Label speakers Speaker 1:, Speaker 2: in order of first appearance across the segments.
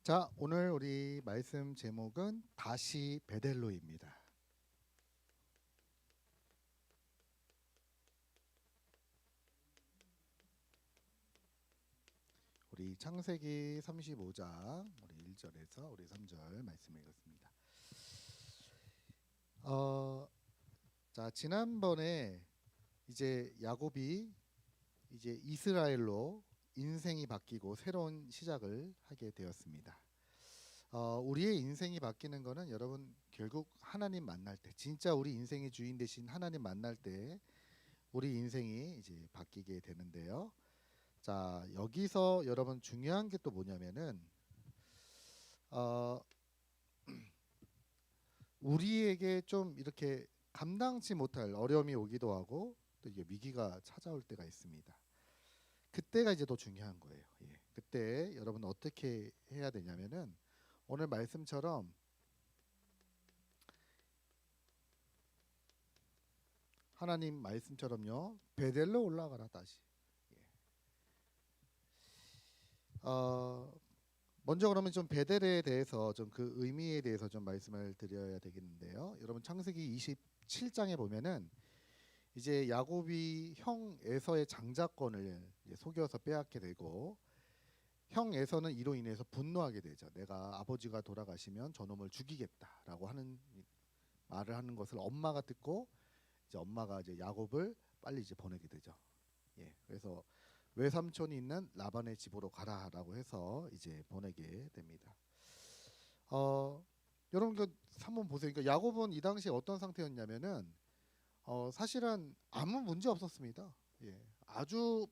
Speaker 1: 자, 오늘 우리 말씀 제목은 다시 베델로입니다. 우리 창세기 35장 우리 1절에서 우리 3절 말씀 읽었습니다. 자, 지난번에 이제 야곱이 이제 이스라엘로 인생이 바뀌고 새로운 시작을 하게 되었습니다. 우리의 인생이 바뀌는 거는 여러분 결국 하나님 만날 때, 진짜 우리 인생의 주인 되신 하나님 만날 때 우리 인생이 이제 바뀌게 되는데요. 자, 여기서 여러분 중요한 게 또 뭐냐면은 어, 우리에게 좀 이렇게 감당치 못할 어려움이 오기도 하고 또 이게 위기가 찾아올 때가 있습니다. 그때가 이제 더 중요한 거예요. 예. 그때 여러분 어떻게 해야 되냐면은 오늘 말씀처럼 하나님 말씀처럼요, 베델로 올라가라 다시. 예. 어, 먼저 그러면 좀 베델에 대해서 좀 그 의미에 대해서 좀 말씀을 드려야 되겠는데요. 여러분 창세기 27장에 보면은 이제 야곱이 형 에서의 장자권을 이제 속여서 빼앗게 되고 형 에서는 이로 인해서 분노하게 되죠. 내가 아버지가 돌아가시면 저놈을 죽이겠다라고 하는 말을 하는 것을 엄마가 듣고 이제 엄마가 이제 야곱을 빨리 이제 보내게 되죠. 예, 그래서 외삼촌이 있는 라반의 집으로 가라라고 해서 이제 보내게 됩니다. 어, 여러분 그 한번 보세요. 그러니까 야곱은 이 당시에 어떤 상태였냐면은 사실은 아무 문제 없었습니다. 예, 아주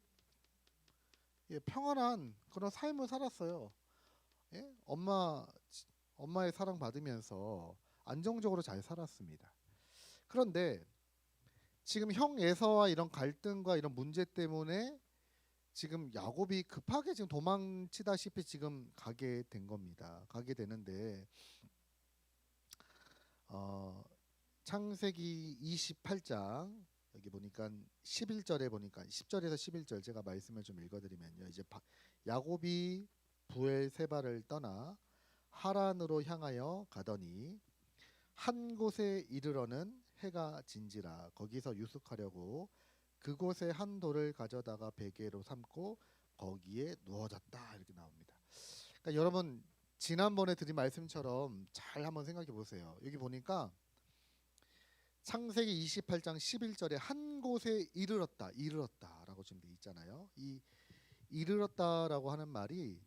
Speaker 1: 예, 평안한 그런 삶을 살았어요. 예, 엄마의 사랑 받으면서 안정적으로 잘 살았습니다. 그런데 지금 형 에서와 이런 갈등과 이런 문제 때문에 지금 야곱이 급하게 지금 도망치다시피 지금 가게 된 겁니다. 가게 되는데 어, 창세기 28장 여기 보니까 11절에 보니까 10절에서 11절 제가 말씀을 좀 읽어드리면요. 이제 야곱이 부엘세바를 떠나 하란으로 향하여 가더니 한 곳에 이르러는 해가 진지라 거기서 유숙하려고 그곳에 한 돌을 가져다가 베개로 삼고 거기에 누워졌다 이렇게 나옵니다. 그러니까 여러분 지난번에 드린 말씀처럼 잘 한번 생각해 보세요. 여기 보니까 창세기 28장 11절에 한 곳에 이르렀다라고 지금 돼 있잖아요. 이 이르렀다라고 하는 말이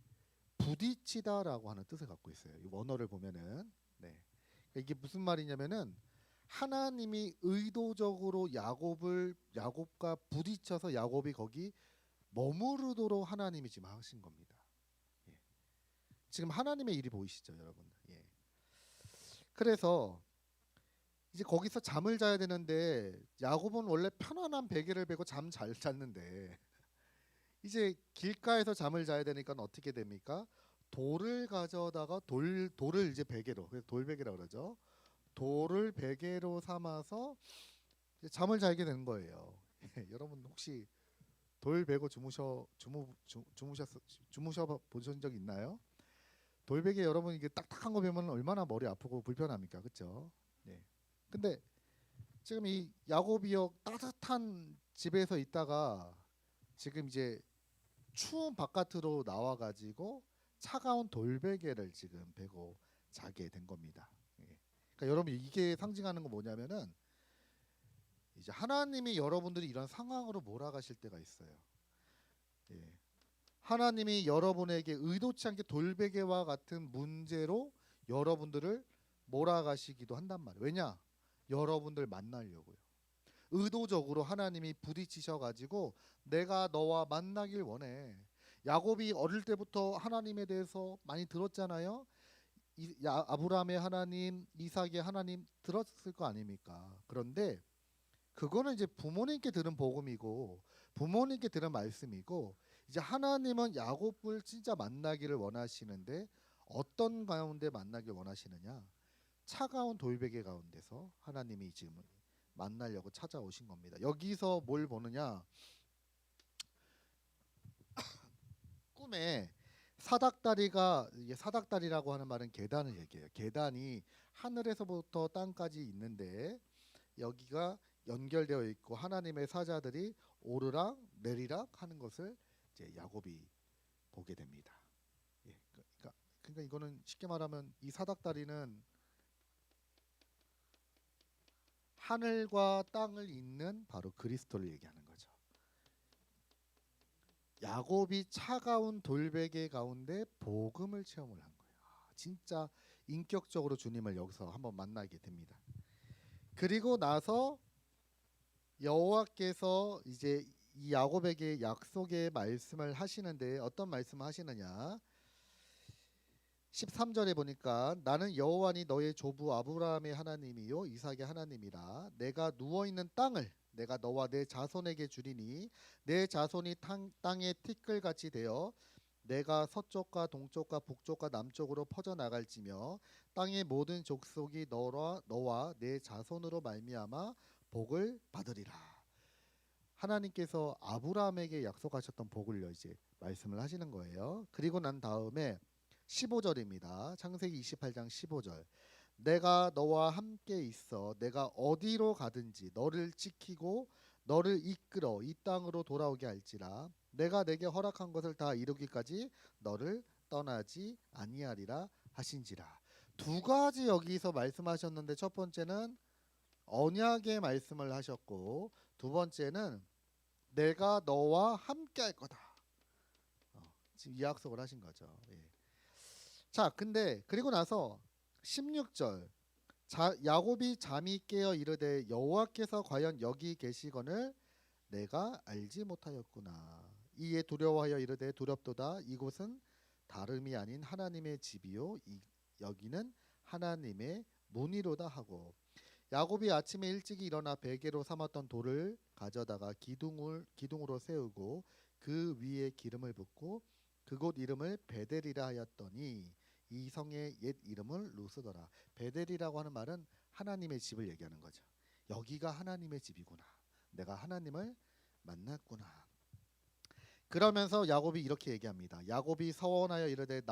Speaker 1: 부딪히다라고 하는 뜻을 갖고 있어요. 이 원어를 보면은 네. 그러니까 이게 무슨 말이냐면은 하나님이 의도적으로 야곱과 부딪혀서 야곱이 거기 머무르도록 하나님이 지금 하신 겁니다. 예. 지금 하나님의 일이 보이시죠, 여러분? 예. 그래서 이제 거기서 잠을 자야 되는데 야곱은 원래 편안한 베개를 베고 잠 잘 잤는데 이제 길가에서 잠을 자야 되니까 어떻게 됩니까? 돌을 가져다가 돌을 이제 베개로 그래서 돌베개라고 그러죠. 돌을 베개로 삼아서 이제 잠을 자게 되는 거예요. 여러분 혹시 돌 베고 주무셔 보신 적 있나요? 돌베개 여러분 이게 딱딱한 거 베면 얼마나 머리 아프고 불편합니까? 그렇죠? 네. 근데 지금 이 야곱이요 따뜻한 집에서 있다가 지금 이제 추운 바깥으로 나와 가지고 차가운 돌베개를 지금 베고 자게 된 겁니다. 예. 그러니까 여러분 이게 상징하는 건 뭐냐면은 이제 하나님이 여러분들이 이런 상황으로 몰아가실 때가 있어요. 예. 하나님이 여러분에게 의도치 않게 돌베개와 같은 문제로 여러분들을 몰아가시기도 한단 말이에요. 왜냐? 여러분들 만나려고요. 의도적으로 하나님이 부딪히셔 가지고 내가 너와 만나길 원해. 야곱이 어릴 때부터 하나님에 대해서 많이 들었잖아요. 아브라함의 하나님, 이삭의 하나님 들었을 거 아닙니까? 그런데 그거는 이제 부모님께 들은 복음이고 부모님께 들은 말씀이고 이제 하나님은 야곱을 진짜 만나기를 원하시는데 어떤 가운데 만나길 원하시느냐? 차가운 돌베개 가운데서 하나님이 지금 만나려고 찾아오신 겁니다. 여기서 뭘 보느냐? 꿈에 사닥다리가 이게 사닥다리라고 하는 말은 계단을 얘기해요. 계단이 하늘에서부터 땅까지 있는데 여기가 연결되어 있고 하나님의 사자들이 오르락 내리락 하는 것을 이제 야곱이 보게 됩니다. 예, 그러니까 이거는 쉽게 말하면 이 사닥다리는 하늘과 땅을 잇는 바로 그리스도를 얘기하는 거죠. 야곱이 차가운 돌베개 가운데 복음을 체험을 한 거예요. 진짜 인격적으로 주님을 여기서 한번 만나게 됩니다. 그리고 나서 여호와께서 이제 이 야곱에게 약속의 말씀을 하시는데 어떤 말씀을 하시느냐? 13절에 보니까 나는 여호와니 너의 조부 아브라함의 하나님이요 이삭의 하나님이라. 내가 누워 있는 땅을 내가 너와 내 자손에게 주리니 내 자손이 땅의 티끌같이 되어 내가 서쪽과 동쪽과 북쪽과 남쪽으로 퍼져 나갈지며 땅의 모든 족속이 너와 내 자손으로 말미암아 복을 받으리라. 하나님께서 아브라함에게 약속하셨던 복을 이제 말씀을 하시는 거예요. 그리고 난 다음에 15절입니다. 창세기 28장 15절. 내가 너와 함께 있어 내가 어디로 가든지 너를 지키고 너를 이끌어 이 땅으로 돌아오게 할지라. 내가 내게 허락한 것을 다 이루기까지 너를 떠나지 아니하리라 하신지라. 두 가지 여기서 말씀하셨는데 첫 번째는 언약의 말씀을 하셨고 두 번째는 내가 너와 함께 할 거다. 지금 이 약속을 하신 거죠. 예. 자, 근데 그리고 나서 16절 야곱이 잠이 깨어 이르되 여호와께서 과연 여기 계시거늘 내가 알지 못하였구나. 이에 두려워하여 이르되 두렵도다. 이곳은 다름이 아닌 하나님의 집이요 여기는 하나님의 문이로다 하고 야곱이 아침에 일찍이 일어나 베개로 삼았던 돌을 가져다가 기둥으로 세우고 그 위에 기름을 붓고 그곳 이름을 베델이라 하였더니 이 성의 옛 이름을 루스더라. 베델이라고 하는 말은 하나님의 집을 얘기하는 거죠. 여기가 하나님의 집이구나. 내가 하나님을 만났구나. 그러면서 야곱이 이렇게 얘기합니다. 야곱이 서원하여 이르되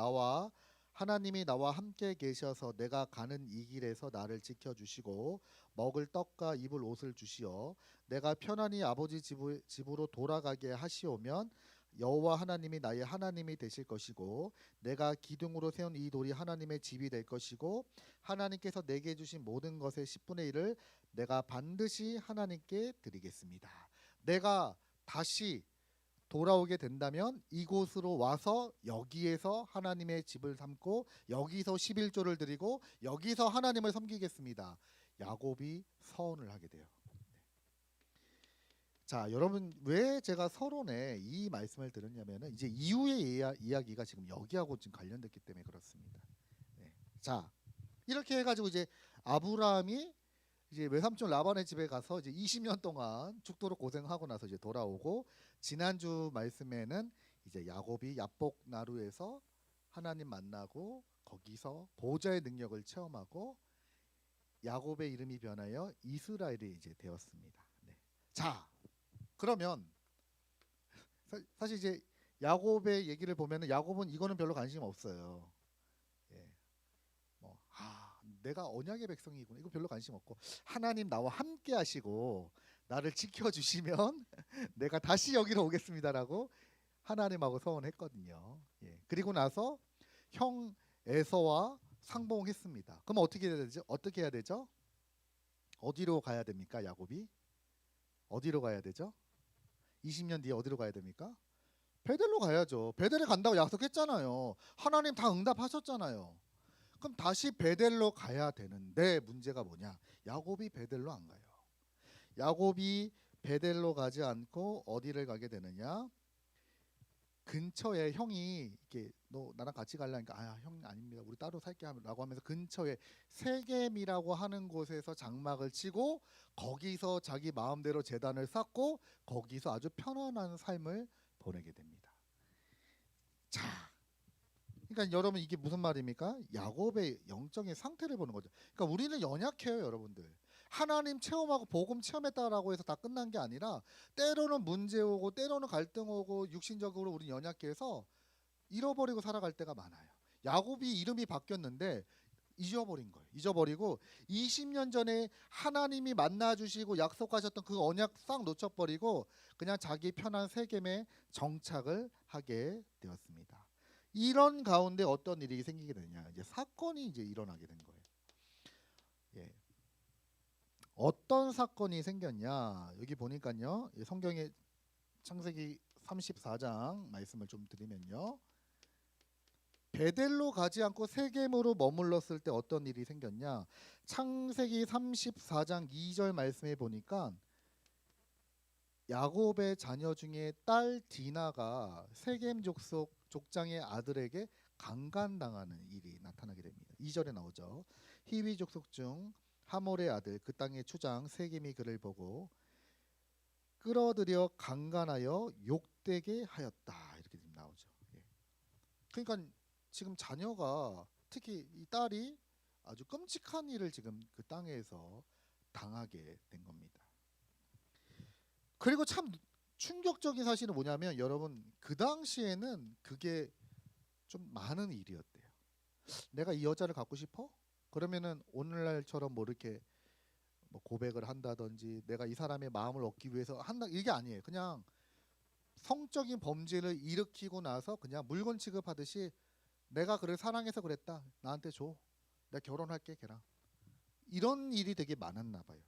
Speaker 1: 하나님이 나와 함께 계셔서 내가 가는 이 길에서 나를 지켜주시고 먹을 떡과 입을 옷을 주시어 내가 편안히 아버지 집으로 돌아가게 하시오면 여호와 하나님이 나의 하나님이 되실 것이고 내가 기둥으로 세운 이 돌이 하나님의 집이 될 것이고 하나님께서 내게 주신 모든 것의 10분의 1을 내가 반드시 하나님께 드리겠습니다. 내가 다시 돌아오게 된다면 이곳으로 와서 여기에서 하나님의 집을 삼고 여기서 11조를 드리고 여기서 하나님을 섬기겠습니다. 야곱이 서원을 하게 돼요. 자, 여러분 왜 제가 서론에 이 말씀을 들었냐면은 이제 이후의 이야기가 지금 여기하고 지금 관련됐기 때문에 그렇습니다. 네. 자, 이렇게 해가지고 이제 아브라함이 이제 외삼촌 라반의 집에 가서 이제 20년 동안 죽도록 고생하고 나서 이제 돌아오고 지난주 말씀에는 이제 야곱이 야복 나루에서 하나님 만나고 거기서 보좌의 능력을 체험하고 야곱의 이름이 변하여 이스라엘이 이제 되었습니다. 네. 자, 그러면 사실 이제 야곱의 얘기를 보면은 야곱은 이거는 별로 관심 없어요. 예. 내가 언약의 백성이구나. 이거 별로 관심 없고 하나님 나와 함께 하시고 나를 지켜주시면 내가 다시 여기로 오겠습니다라고 하나님하고 서원했거든요. 예. 그리고 나서 형 에서와 상봉했습니다. 그럼 어떻게 해야 되죠? 어떻게 해야 되죠? 어디로 가야 됩니까? 야곱이 어디로 가야 되죠? 20년 뒤에 어디로 가야 됩니까? 베델로 가야죠. 베델에 간다고 약속했잖아요. 하나님 다 응답하셨잖아요. 그럼 다시 베델로 가야 되는데 문제가 뭐냐? 야곱이 베델로 안 가요. 야곱이 베델로 가지 않고 어디를 가게 되느냐? 근처에 형이 이렇게 너 나랑 같이 가려니까 형 아닙니다. 우리 따로 살게라고 하면서 근처에 세겜이라고 하는 곳에서 장막을 치고 거기서 자기 마음대로 제단을 쌓고 거기서 아주 편안한 삶을 보내게 됩니다. 자, 그러니까 여러분 이게 무슨 말입니까? 야곱의 영적인 상태를 보는 거죠. 그러니까 우리는 연약해요, 여러분들. 하나님 체험하고 복음 체험했다라고 해서 다 끝난 게 아니라 때로는 문제 오고 때로는 갈등 오고 육신적으로 우리 연약해서 잃어버리고 살아갈 때가 많아요. 야곱이 이름이 바뀌었는데 잊어버린 거예요. 잊어버리고 20년 전에 하나님이 만나 주시고 약속하셨던 그 언약 싹 놓쳐버리고 그냥 자기 편한 세겜에 정착을 하게 되었습니다. 이런 가운데 어떤 일이 생기게 되냐? 이제 사건이 이제 일어나게 된 거예요. 예. 어떤 사건이 생겼냐? 여기 보니까요. 성경의 창세기 34장 말씀을 좀 드리면요. 베델로 가지 않고 세겜으로 머물렀을 때 어떤 일이 생겼냐? 창세기 34장 2절 말씀에 보니까 야곱의 자녀 중에 딸 디나가 세겜 족장의 아들에게 강간당하는 일이 나타나게 됩니다. 2절에 나오죠. 히위 족속 중 하몰의 아들 그 땅의 추장 세겜이 그를 보고 끌어들여 강간하여 욕되게 하였다. 이렇게 지금 나오죠. 예. 그러니까 지금 자녀가 특히 이 딸이 아주 끔찍한 일을 지금 그 땅에서 당하게 된 겁니다. 그리고 참 충격적인 사실은 뭐냐면 여러분 그 당시에는 그게 좀 많은 일이었대요. 내가 이 여자를 갖고 싶어? 그러면은 오늘날처럼 뭐 이렇게 뭐 고백을 한다든지 내가 이 사람의 마음을 얻기 위해서 한다 이게 아니에요. 그냥 성적인 범죄를 일으키고 나서 그냥 물건 취급하듯이 내가 그를 사랑해서 그랬다. 나한테 줘. 내가 결혼할게 걔랑. 이런 일이 되게 많았나 봐요.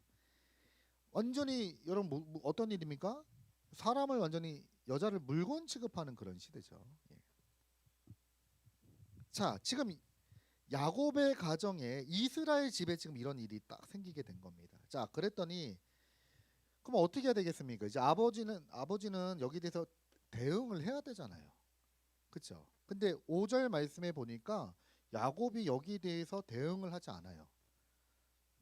Speaker 1: 완전히 여러분 어떤 일입니까? 사람을 완전히 여자를 물건 취급하는 그런 시대죠. 예. 자, 지금 야곱의 가정에 이스라엘 집에 지금 이런 일이 딱 생기게 된 겁니다. 자, 그랬더니 그럼 어떻게 해야 되겠습니까? 이제 아버지는 여기 대해서 대응을 해야 되잖아요. 그렇죠? 근데 5절 말씀에 보니까 야곱이 여기에 대해서 대응을 하지 않아요.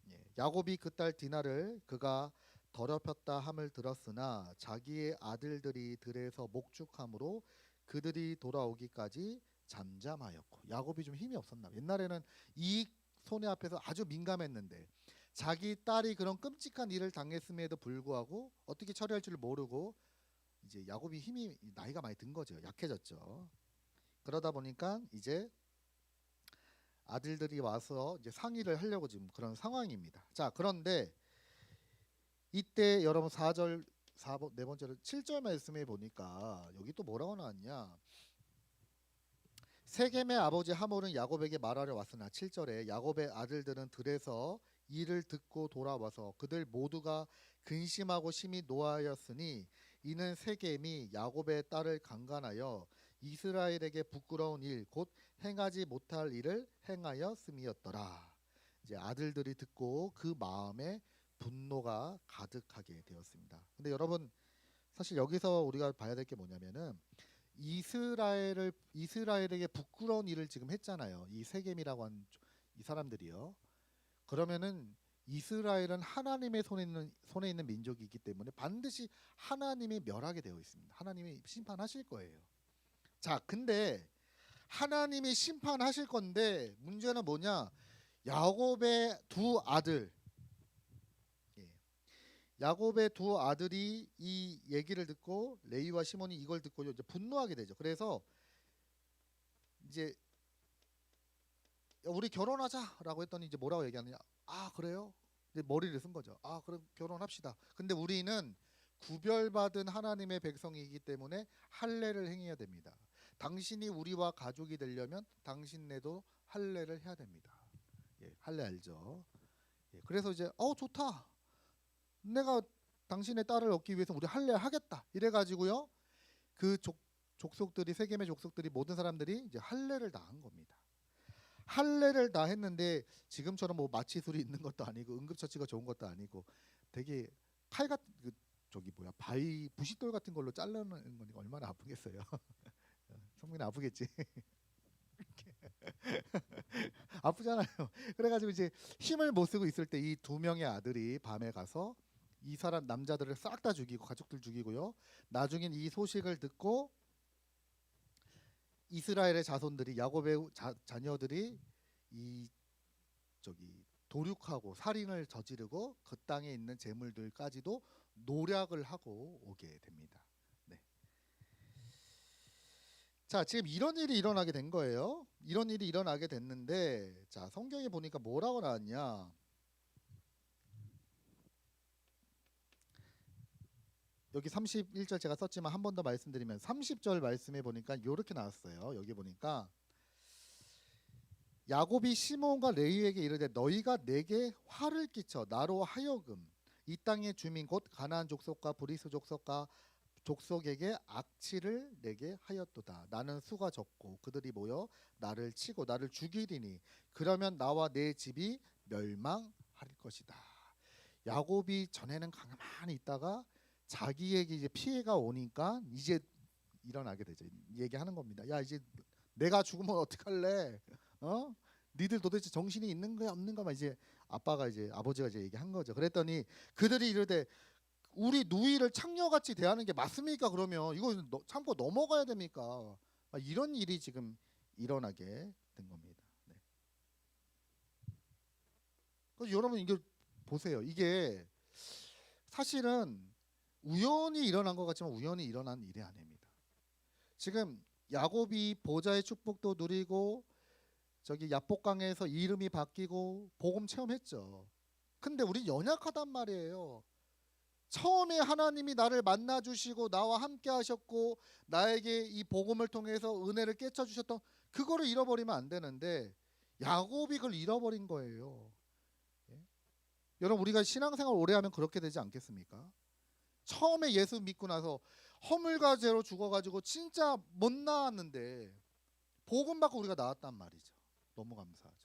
Speaker 1: 예, 야곱이 그 딸 디나를 그가 더럽혔다 함을 들었으나 자기의 아들들이 들에서 목축함으로 그들이 돌아오기까지 잠잠하였고 야곱이 좀 힘이 없었나 봐요. 옛날에는 이 손해 앞에서 아주 민감했는데 자기 딸이 그런 끔찍한 일을 당했음에도 불구하고 어떻게 처리할 줄 모르고 이제 야곱이 힘이 나이가 많이 든 거죠. 약해졌죠. 그러다 보니까 이제 아들들이 와서 이제 상의를 하려고 지금 그런 상황입니다. 자, 그런데 이때 여러분 4절 네 번째로 7절 말씀에 보니까 여기 또 뭐라고 나왔냐? 세겜의 아버지 하몰은 야곱에게 말하러 왔으나 7절에 야곱의 아들들은 들에서 이를 듣고 돌아와서 그들 모두가 근심하고 심히 노하였으니 이는 세겜이 야곱의 딸을 강간하여 이스라엘에게 부끄러운 일 곧 행하지 못할 일을 행하였음이었더라. 이제 아들들이 듣고 그 마음에 분노가 가득하게 되었습니다. 근데 여러분 사실 여기서 우리가 봐야 될 게 뭐냐면은 이스라엘에게 부끄러운 일을 지금 했잖아요. 이 세겜이라고 한 이 사람들이요. 그러면은 이스라엘은 하나님의 손에 있는 민족이기 때문에 반드시 하나님이 멸하게 되어 있습니다. 하나님이 심판하실 거예요. 자, 근데 하나님이 심판하실 건데 문제는 뭐냐? 야곱의 두 아들, 예. 야곱의 두 아들이 이 얘기를 듣고 레위와 시몬이 이걸 듣고 이제 분노하게 되죠. 그래서 이제 우리 결혼하자라고 했더니 이제 뭐라고 얘기하느냐? 아, 그래요? 이제 머리를 쓴 거죠. 아, 그럼 결혼합시다. 근데 우리는 구별받은 하나님의 백성이기 때문에 할례를 행해야 됩니다. 당신이 우리와 가족이 되려면 당신네도 할례를 해야 됩니다. 예, 할례 알죠? 예, 그래서 이제 좋다. 내가 당신의 딸을 얻기 위해서 우리 할례 하겠다. 이래 가지고요. 그 족속들이 세겜의 족속들이 모든 사람들이 이제 할례를 다 한 겁니다. 할례를 다 했는데 지금처럼 뭐 마취술이 있는 것도 아니고 응급처치가 좋은 것도 아니고 되게 칼 같은 저기 뭐야 바위 부싯돌 같은 걸로 자르는 거니까 얼마나 아프겠어요. 성민이 아프겠지. 아프잖아요. 그래가지고 이제 힘을 못 쓰고 있을 때 이 두 명의 아들이 밤에 가서 이 사람 남자들을 싹 다 죽이고 가족들 죽이고요. 나중엔 이 소식을 듣고 이스라엘의 자손들이 야곱의 자녀들이 이 저기 도륙하고 살인을 저지르고 그 땅에 있는 재물들까지도 노략을 하고 오게 됩니다. 네. 자, 지금 이런 일이 일어나게 된 거예요. 이런 일이 일어나게 됐는데, 자, 성경에 보니까 뭐라고 나왔냐? 여기 31절 제가 썼지만 한 번 더 말씀드리면 30절 말씀에 보니까 이렇게 나왔어요. 여기 보니까 야곱이 시몬과 레위에게 이르되 너희가 내게 화를 끼쳐 나로 하여금 이 땅의 주민 곧 가나안 족속과 브리스 족속과 족속에게 악취를 내게 하였도다. 나는 수가 적고 그들이 모여 나를 치고 나를 죽이리니 그러면 나와 내 집이 멸망할 것이다. 야곱이 전에는 가만히 있다가 자기에게 이제 피해가 오니까 이제 일어나게 되죠. 얘기하는 겁니다. 야, 이제 내가 죽으면 어떡할래? 어? 니들 도대체 정신이 있는 거야 없는 거만 이제 아버지가 이제 얘기한 거죠. 그랬더니 그들이 이르되 우리 누이를 창녀같이 대하는 게 맞습니까? 그러면 이거 참고 넘어가야 됩니까? 이런 일이 지금 일어나게 된 겁니다. 네. 그래서 여러분 이게 보세요. 이게 사실은 우연히 일어난 것 같지만 우연히 일어난 일이 아닙니다. 지금 야곱이 보좌의 축복도 누리고 저기 야복강에서 이름이 바뀌고 복음 체험했죠. 근데 우리 연약하단 말이에요. 처음에 하나님이 나를 만나 주시고 나와 함께 하셨고 나에게 이 복음을 통해서 은혜를 깨쳐 주셨던 그거를 잃어버리면 안 되는데 야곱이 그걸 잃어버린 거예요. 예? 여러분 우리가 신앙생활 오래 하면 그렇게 되지 않겠습니까? 처음에 예수 믿고 나서 허물과 죄로 죽어가지고 진짜 못 나왔는데 복음 받고 우리가 나왔단 말이죠. 너무 감사하죠.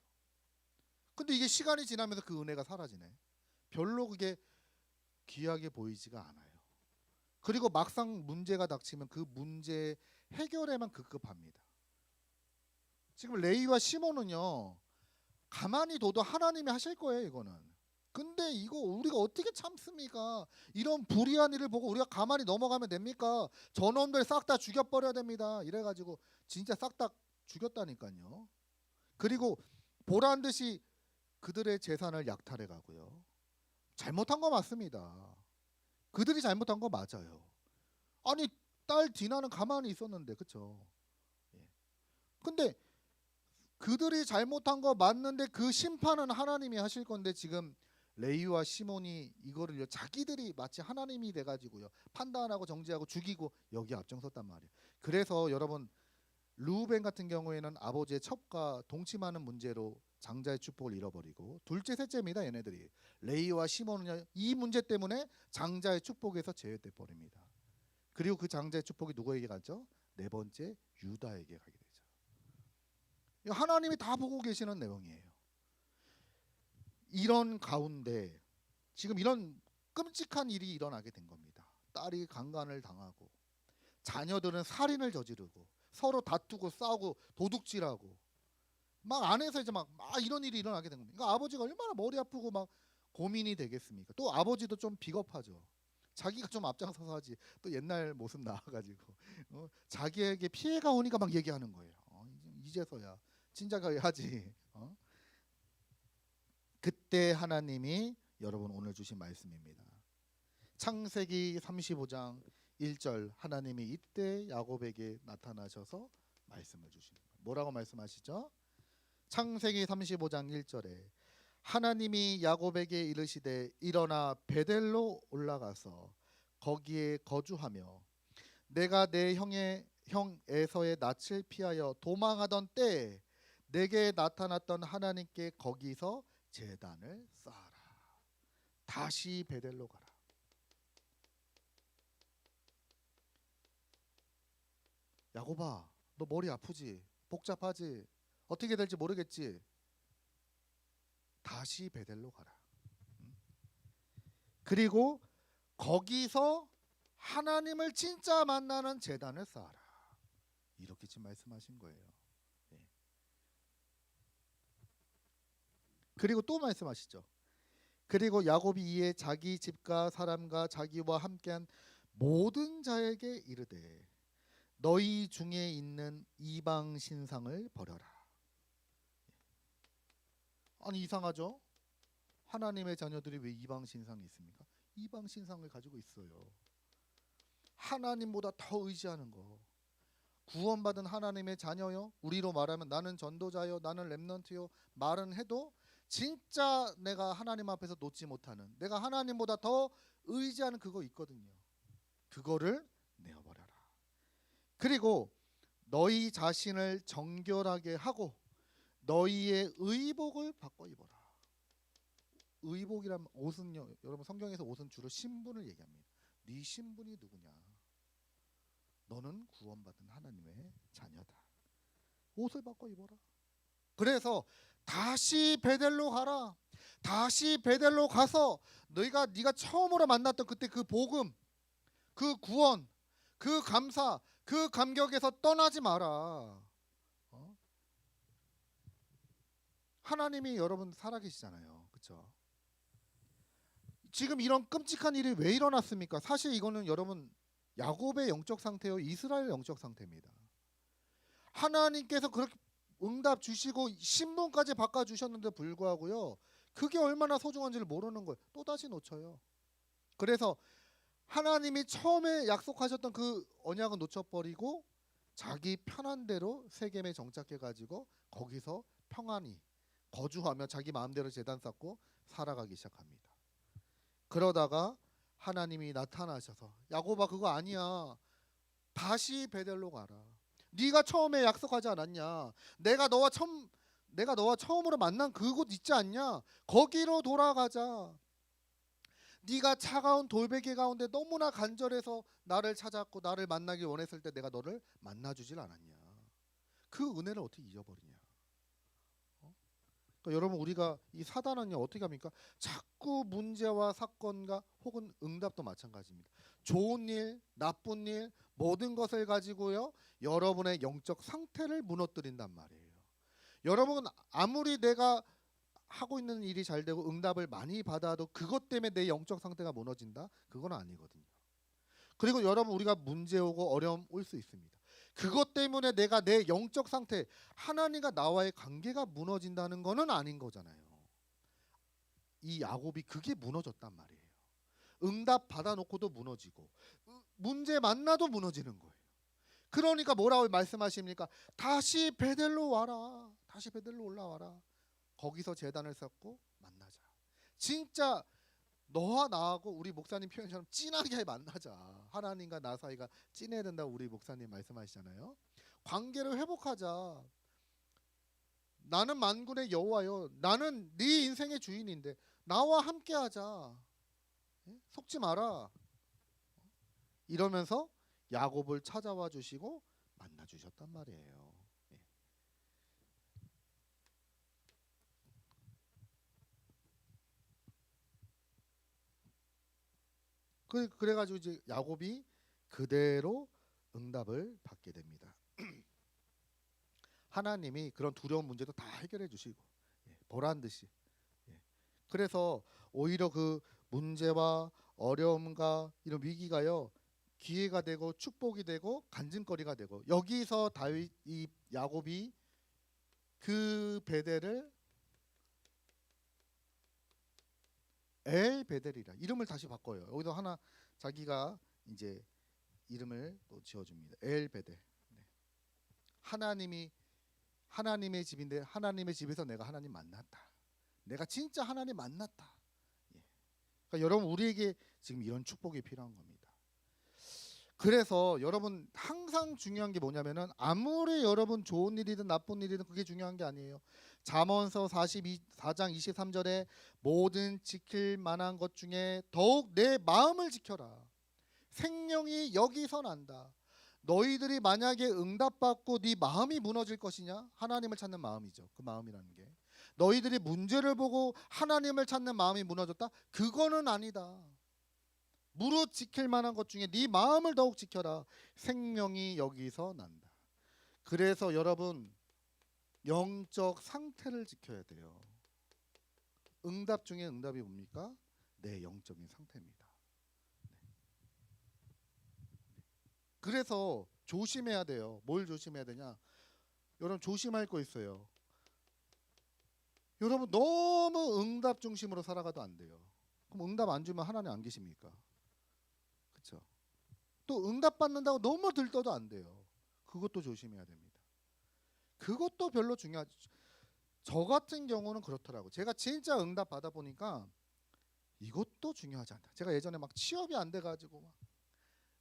Speaker 1: 근데 이게 시간이 지나면서 그 은혜가 사라지네. 별로 그게 귀하게 보이지가 않아요. 그리고 막상 문제가 닥치면 그 문제 해결에만 급급합니다. 지금 레위와 시몬은요 가만히 둬도 하나님이 하실 거예요 이거는. 근데 이거 우리가 어떻게 참습니까? 이런 불의한 일을 보고 우리가 가만히 넘어가면 됩니까? 저놈들 싹 다 죽여버려야 됩니다. 이래가지고 진짜 싹 다 죽였다니까요. 그리고 보란 듯이 그들의 재산을 약탈해 가고요. 잘못한 거 맞습니다. 그들이 잘못한 거 맞아요. 아니 딸 디나는 가만히 있었는데 그렇죠? 예. 근데 그들이 잘못한 거 맞는데 그 심판은 하나님이 하실 건데 지금 레위와 시몬이 이거를 자기들이 마치 하나님이 돼가지고요 판단하고 정죄하고 죽이고 여기 앞장섰단 말이에요. 그래서 여러분 르우벤 같은 경우에는 아버지의 첩과 동침하는 문제로 장자의 축복을 잃어버리고 둘째 셋째입니다. 얘네들이 레위와 시몬은 이 문제 때문에 장자의 축복에서 제외돼 버립니다. 그리고 그 장자의 축복이 누구에게 가죠? 네 번째 유다에게 가게 되죠. 하나님이 다 보고 계시는 내용이에요. 이런 가운데 지금 이런 끔찍한 일이 일어나게 된 겁니다. 딸이 강간을 당하고 자녀들은 살인을 저지르고 서로 다투고 싸우고 도둑질하고 막 안에서 이제 막 이런 일이 일어나게 된 겁니다. 그러니까 아버지가 얼마나 머리 아프고 막 고민이 되겠습니까? 또 아버지도 좀 비겁하죠. 자기가 좀 앞장서서 하지. 또 옛날 모습 나와가지고 자기에게 피해가 오니까 막 얘기하는 거예요. 이제서야 진작에 하지. 그때 하나님이 여러분 오늘 주신 말씀입니다. 창세기 35장 1절 하나님이 이때 야곱에게 나타나셔서 말씀을 주시는 거예요. 뭐라고 말씀하시죠? 창세기 35장 1절에 하나님이 야곱에게 이르시되 일어나 베델로 올라가서 거기에 거주하며 내가 내 형 에서의 낯을 피하여 도망하던 때에 내게 나타났던 하나님께 거기서 제단을 쌓아라. 다시 베델로 가라. 야곱아, 너 머리 아프지? 복잡하지? 어떻게 될지 모르겠지? 다시 베델로 가라. 그리고 거기서 하나님을 진짜 만나는 제단을 쌓아라. 이렇게 지금 말씀하신 거예요. 네. 그리고 또 말씀하시죠. 그리고 야곱이 이에 자기 집과 사람과 자기와 함께한 모든 자에게 이르되 너희 중에 있는 이방 신상을 버려라. 아니 이상하죠? 하나님의 자녀들이 왜 이방 신상이 있습니까? 이방 신상을 가지고 있어요. 하나님보다 더 의지하는 거. 구원받은 하나님의 자녀요. 우리로 말하면 나는 전도자요, 나는 렘넌트요 말은 해도 진짜 내가 하나님 앞에서 놓지 못하는, 내가 하나님보다 더 의지하는 그거 있거든요. 그거를 내어버려라. 그리고 너희 자신을 정결하게 하고 너희의 의복을 바꿔 입어라. 의복이란 옷은요, 여러분 성경에서 옷은 주로 신분을 얘기합니다. 네 신분이 누구냐? 너는 구원받은 하나님의 자녀다. 옷을 바꿔 입어라. 그래서 다시 베델로 가라. 다시 베델로 가서 네가 처음으로 만났던 그때 그 복음, 그 구원, 그 감사, 그 감격에서 떠나지 마라. 하나님이 여러분 살아계시잖아요. 그렇죠? 지금 이런 끔찍한 일이 왜 일어났습니까? 사실 이거는 여러분 야곱의 영적 상태요, 이스라엘의 영적 상태입니다. 하나님께서 그렇게 응답 주시고 신분까지 바꿔주셨는데 불구하고요, 그게 얼마나 소중한지를 모르는 거예요. 또다시 놓쳐요. 그래서 하나님이 처음에 약속하셨던 그 언약은 놓쳐버리고 자기 편한 대로 세겜에 정착해가지고 거기서 평안히 거주하며 자기 마음대로 제단 쌓고 살아가기 시작합니다. 그러다가 하나님이 나타나셔서 야곱아 그거 아니야. 다시 베델로 가라. 네가 처음에 약속하지 않았냐? 내가 너와 처음으로 만난 그곳 있지 않냐? 거기로 돌아가자. 네가 차가운 돌베개 가운데 너무나 간절해서 나를 찾았고 나를 만나길 원했을 때 내가 너를 만나주질 않았냐? 그 은혜를 어떻게 잊어버리냐? 그러니까 여러분 우리가 이 사단은요 어떻게 합니까? 자꾸 문제와 사건과 혹은 응답도 마찬가지입니다. 좋은 일, 나쁜 일 모든 것을 가지고요 여러분의 영적 상태를 무너뜨린단 말이에요. 여러분 아무리 내가 하고 있는 일이 잘 되고 응답을 많이 받아도 그것 때문에 내 영적 상태가 무너진다? 그건 아니거든요. 그리고 여러분 우리가 문제 오고 어려움 올 수 있습니다. 그것 때문에 내가 내 영적 상태, 하나님과 나와의 관계가 무너진다는 거는 아닌 거잖아요. 이 야곱이 그게 무너졌단 말이에요. 응답 받아놓고도 무너지고 문제 만나도 무너지는 거예요. 그러니까 뭐라고 말씀하십니까? 다시 베델로 와라. 다시 베델로 올라와라. 거기서 제단을 쌓고 만나자. 진짜 너와 나하고 우리 목사님 표현처럼 진하게 만나자. 하나님과 나 사이가 진해야 된다고 우리 목사님 말씀하시잖아요. 관계를 회복하자. 나는 만군의 여호와요. 나는 네 인생의 주인인데 나와 함께하자. 속지 마라. 이러면서 야곱을 찾아와 주시고 만나 주셨단 말이에요. 그래가지고 이제 야곱이 그대로 응답을 받게 됩니다. 하나님이 그런 두려운 문제도 다 해결해 주시고 보란 듯이. 그래서 오히려 그 문제와 어려움과 이런 위기가요 기회가 되고 축복이 되고 간증거리가 되고 여기서 다윗 이 야곱이 그 베델을 엘 베델이라 이름을 다시 바꿔요. 여기서 하나 자기가 이제 이름을 또 지어줍니다. 엘 베델. 하나님의 집인데 하나님의 집에서 내가 하나님 만났다. 내가 진짜 하나님 만났다. 그러니까 여러분 우리에게 지금 이런 축복이 필요한 겁니다. 그래서 여러분 항상 중요한 게 뭐냐면은 아무리 여러분 좋은 일이든 나쁜 일이든 그게 중요한 게 아니에요. 잠언서 4장 23절에 모든 지킬 만한 것 중에 더욱 내 마음을 지켜라. 생명이 여기서 난다. 너희들이 만약에 응답받고 네 마음이 무너질 것이냐? 하나님을 찾는 마음이죠. 그 마음이라는 게. 너희들이 문제를 보고 하나님을 찾는 마음이 무너졌다? 그거는 아니다. 무릇 지킬 만한 것 중에 네 마음을 더욱 지켜라. 생명이 여기서 난다. 그래서 여러분 영적 상태를 지켜야 돼요. 응답 중에 응답이 뭡니까? 내 영적인 상태입니다. 그래서 조심해야 돼요. 뭘 조심해야 되냐? 여러분 조심할 거 있어요. 여러분 너무 응답 중심으로 살아가도 안 돼요. 그럼 응답 안 주면 하나님 안 계십니까? 그렇죠? 또 응답 받는다고 너무 들떠도 안 돼요. 그것도 조심해야 됩니다. 그것도 별로 중요하지. 저 같은 경우는 그렇더라고. 제가 진짜 응답 받아 보니까 이것도 중요하지 않다. 제가 예전에 막 취업이 안 돼가지고 막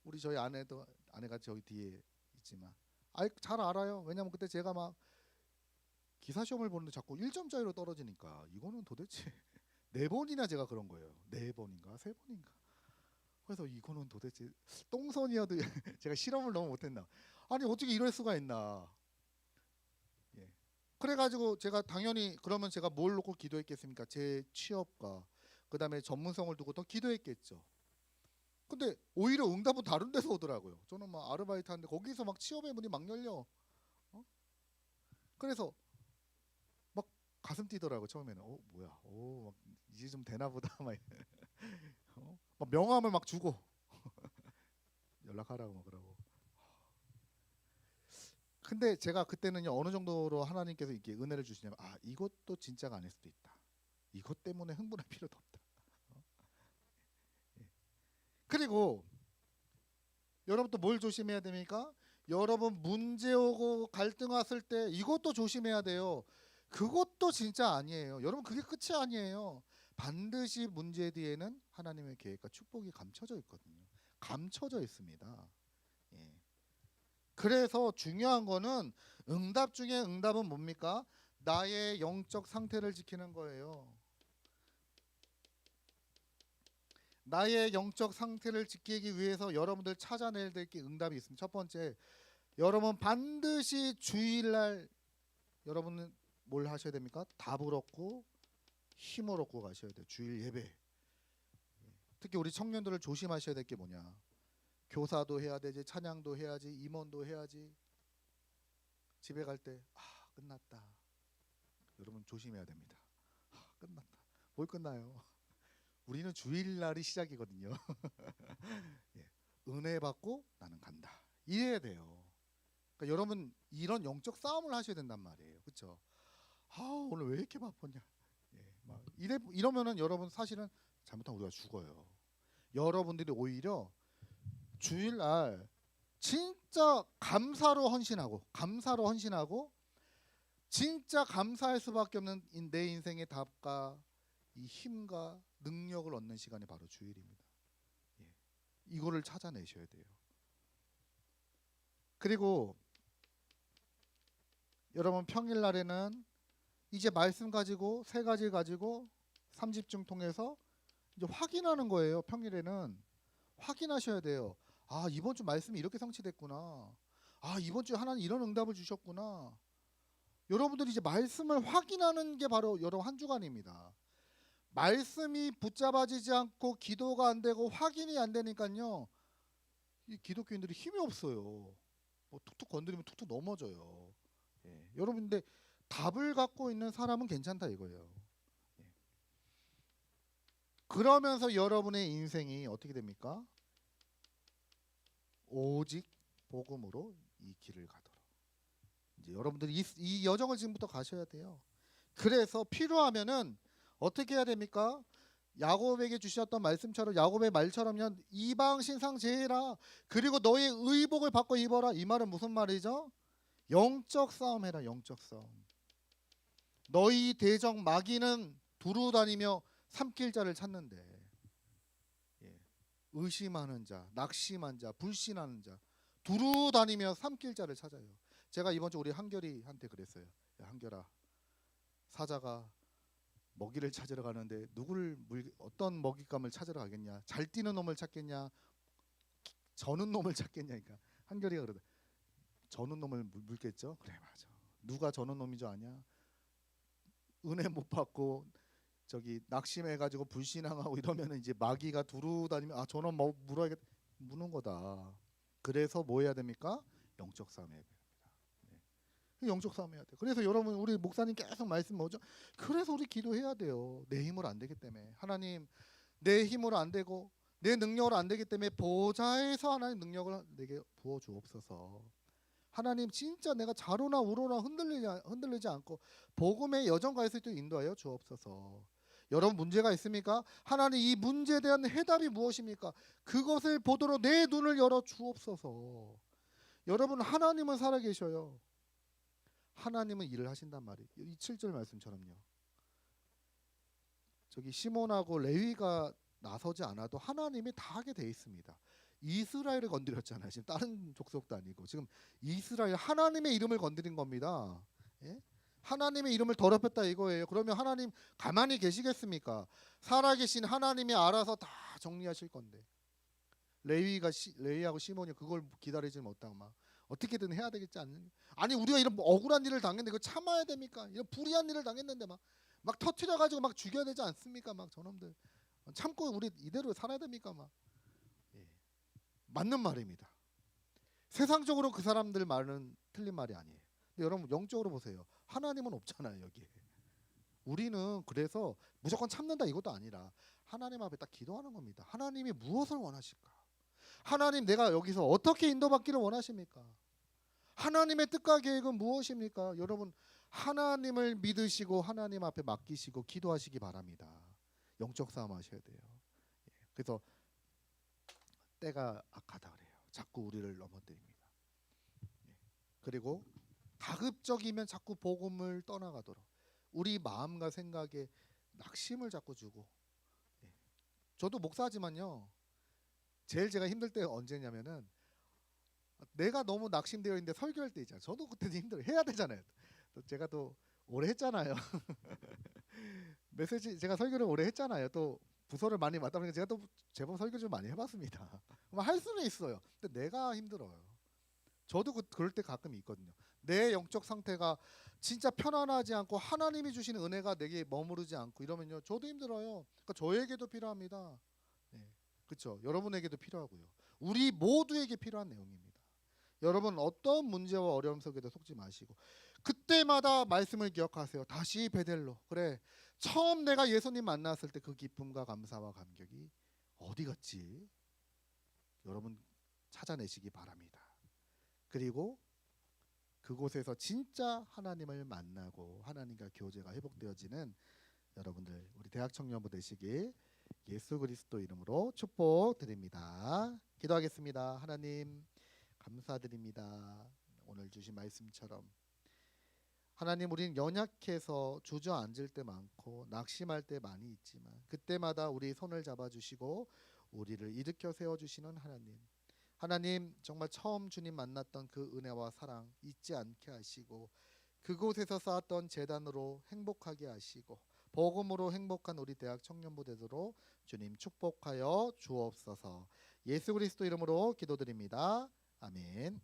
Speaker 1: 우리 저희 아내가 저기 뒤에 있지만 잘 알아요. 왜냐면 그때 제가 막 기사 시험을 보는데 자꾸 1점짜리로 떨어지니까 이거는 도대체 4번이나 제가 그런 거예요. 4번인가 3번인가. 그래서 이거는 도대체 똥손이어도 제가 실험을 너무 못했나. 아니 어떻게 이럴 수가 있나. 예. 그래가지고 제가 당연히 그러면 제가 뭘 놓고 기도했겠습니까? 제 취업과 그 다음에 전문성을 두고 더 기도했겠죠. 근데 오히려 응답은 다른 데서 오더라고요. 저는 막 아르바이트 하는데 거기서 막 취업의 문이 막 열려. 어? 그래서 막 가슴 뛰더라고 처음에는. 뭐야? 막 이제 좀 되나 보다. 막, 막 명함을 막 주고 연락하라고 막 그러고. 근데 제가 그때는요 어느 정도로 하나님께서 이렇게 은혜를 주시냐면 이것도 진짜가 아닐 수도 있다. 이것 때문에 흥분할 필요도 없다. 예. 그리고 여러분 또 뭘 조심해야 됩니까? 여러분 문제 오고 갈등 왔을 때 이것도 조심해야 돼요. 그것도 진짜 아니에요. 여러분 그게 끝이 아니에요. 반드시 문제 뒤에는 하나님의 계획과 축복이 감춰져 있거든요. 감춰져 있습니다. 예. 그래서 중요한 거는 응답 중에 응답은 뭡니까? 나의 영적 상태를 지키는 거예요. 나의 영적 상태를 지키기 위해서 여러분들 찾아내야 될 게 응답이 있습니다. 첫 번째, 여러분 반드시 주일날 여러분은 뭘 하셔야 됩니까? 답을 얻고 힘을 얻고 가셔야 돼요. 주일 예배. 특히 우리 청년들을 조심하셔야 될 게 뭐냐? 교사도 해야 되지, 찬양도 해야지, 임원도 해야지. 집에 갈 때 끝났다. 여러분 조심해야 됩니다. 끝났다. 뭘 끝나요? 우리는 주일날이 시작이거든요. 예. 은혜 받고 나는 간다. 이래야 돼요. 그러니까 여러분 이런 영적 싸움을 하셔야 된단 말이에요. 그렇죠? 오늘 왜 이렇게 바빴냐? 예, 막 이러면은 여러분 사실은 잘못하면 우리가 죽어요. 여러분들이 오히려 주일날 진짜 감사로 헌신하고 진짜 감사할 수밖에 없는 내 인생의 답과 이 힘과 능력을 얻는 시간이 바로 주일입니다. 예. 이거를 찾아내셔야 돼요. 그리고 여러분 평일날에는 이제 말씀 가지고 3가지 가지고 3집중 통해서 이제 확인하는 거예요. 평일에는 확인하셔야 돼요. 이번 주 말씀이 이렇게 성취됐구나. 이번 주에 하나님 이런 응답을 주셨구나. 여러분들이 이제 말씀을 확인하는 게 바로 여러분 한 주간입니다. 말씀이 붙잡아지지 않고 기도가 안 되고 확인이 안 되니까요. 이 기독교인들이 힘이 없어요. 뭐 툭툭 건드리면 툭툭 넘어져요. 예. 여러분 근데 답을 갖고 있는 사람은 괜찮다 이거예요. 예. 그러면서 여러분의 인생이 어떻게 됩니까? 오직 복음으로 이 길을 가도록. 이제 여러분들이 이 여정을 지금부터 가셔야 돼요. 그래서 필요하면은 어떻게 해야 됩니까? 야곱에게 주셨던 말씀처럼 야곱의 말처럼요. 이방 신상 제해라. 그리고 너의 의복을 바꿔 입어라. 이 말은 무슨 말이죠? 영적 싸움 해라. 영적 싸움. 너희 대적 마귀는 두루 다니며 삼킬 자를 찾는데 의심하는 자, 낙심한 자, 불신하는 자 두루 다니며 삼킬 자를 찾아요. 제가 이번 주 우리 한결이한테 그랬어요. 야, 한결아, 사자가 먹이를 찾으러 가는데 어떤 먹잇감을 찾으러 가겠냐? 잘 뛰는 놈을 찾겠냐? 저는 놈을 찾겠냐? 그러니까 한결이가 그러다. 저는 놈을 물겠죠? 그래 맞아. 누가 저는 놈인 줄 아냐? 은혜 못 받고 저기 낙심해가지고 불신앙하고 이러면 이제 마귀가 두루 다니면 저놈 물어야겠다 무는 거다. 그래서 뭐 해야 됩니까? 영적 싸움 해야 됩니다. 영적 싸움 해야 돼. 그래서 여러분 우리 목사님 계속 말씀 뭐죠? 그래서 우리 기도해야 돼요. 내 힘으로 안 되기 때문에 하나님 내 힘으로 안 되고 내 능력으로 안 되기 때문에 보좌에서 하나님 능력을 내게 부어 주옵소서. 하나님 진짜 내가 좌로나 우로나 흔들리지 않고 복음의 여정 가있을 때 인도하여 주옵소서. 여러분 문제가 있습니까? 하나님 이 문제에 대한 해답이 무엇입니까? 그것을 보도록 내 눈을 열어 주옵소서. 여러분 하나님은 살아계셔요. 하나님은 일을 하신단 말이에요. 이 7절 말씀처럼요. 저기 시몬하고 레위가 나서지 않아도 하나님이 다 하게 돼 있습니다. 이스라엘을 건드렸잖아요. 지금 다른 족속도 아니고 지금 이스라엘 하나님의 이름을 건드린 겁니다. 예? 하나님의 이름을 더럽혔다 이거예요. 그러면 하나님 가만히 계시겠습니까? 살아계신 하나님이 알아서 다 정리하실 건데 레위하고 시몬이 그걸 기다리지 못하고 막 어떻게든 해야 되겠지 않는? 아니 우리가 이런 억울한 일을 당했는데 그걸 참아야 됩니까? 이런 불의한 일을 당했는데 막 터트려 가지고 막 죽여야 되지 않습니까? 막 저놈들 참고 우리 이대로 살아야 됩니까? 막 예. 맞는 말입니다. 세상적으로 그 사람들 말은 틀린 말이 아니에요. 근데 여러분 영적으로 보세요. 하나님은 없잖아요 여기. 우리는 그래서 무조건 참는다 이것도 아니라 하나님 앞에 딱 기도하는 겁니다. 하나님이 무엇을 원하실까? 하나님 내가 여기서 어떻게 인도받기를 원하십니까? 하나님의 뜻과 계획은 무엇입니까? 여러분 하나님을 믿으시고 하나님 앞에 맡기시고 기도하시기 바랍니다. 영적 싸움 하셔야 돼요. 그래서 때가 악하다 그래요. 자꾸 우리를 넘어뜨립니다. 그리고 가급적이면 자꾸 복음을 떠나가도록 우리 마음과 생각에 낙심을 자꾸 주고 저도 목사지만요. 제일 제가 힘들 때가 언제냐면은 내가 너무 낙심되어 있는데 설교할 때 있잖아요. 저도 그때도 힘들어요. 해야 되잖아요. 또 제가 또 오래 했잖아요. 메시지 제가 설교를 오래 했잖아요. 또 부서를 많이 맡다 보니까 제가 또 제법 설교 좀 많이 해봤습니다. 할 수는 있어요. 근데 내가 힘들어요. 저도 그럴 때 가끔 있거든요. 내 영적 상태가 진짜 편안하지 않고 하나님이 주시는 은혜가 내게 머무르지 않고 이러면요. 저도 힘들어요. 그러니까 저에게도 필요합니다. 네. 그렇죠. 여러분에게도 필요하고요. 우리 모두에게 필요한 내용입니다. 여러분 어떤 문제와 어려움 속에도 속지 마시고 그때마다 말씀을 기억하세요. 다시 베델로. 그래. 처음 내가 예수님 만났을 때 그 기쁨과 감사와 감격이 어디 갔지? 여러분 찾아내시기 바랍니다. 그리고 그곳에서 진짜 하나님을 만나고 하나님과 교제가 회복되어지는 여러분들 우리 대학 청년부 되시길 예수 그리스도 이름으로 축복드립니다. 기도하겠습니다. 하나님 감사드립니다. 오늘 주신 말씀처럼 하나님 우리는 연약해서 주저앉을 때 많고 낙심할 때 많이 있지만 그때마다 우리 손을 잡아주시고 우리를 일으켜 세워주시는 하나님 정말 처음 주님 만났던 그 은혜와 사랑 잊지 않게 하시고 그곳에서 쌓았던 재단으로 행복하게 하시고 복음으로 행복한 우리 대학 청년부 되도록 주님 축복하여 주옵소서. 예수 그리스도 이름으로 기도드립니다. 아멘.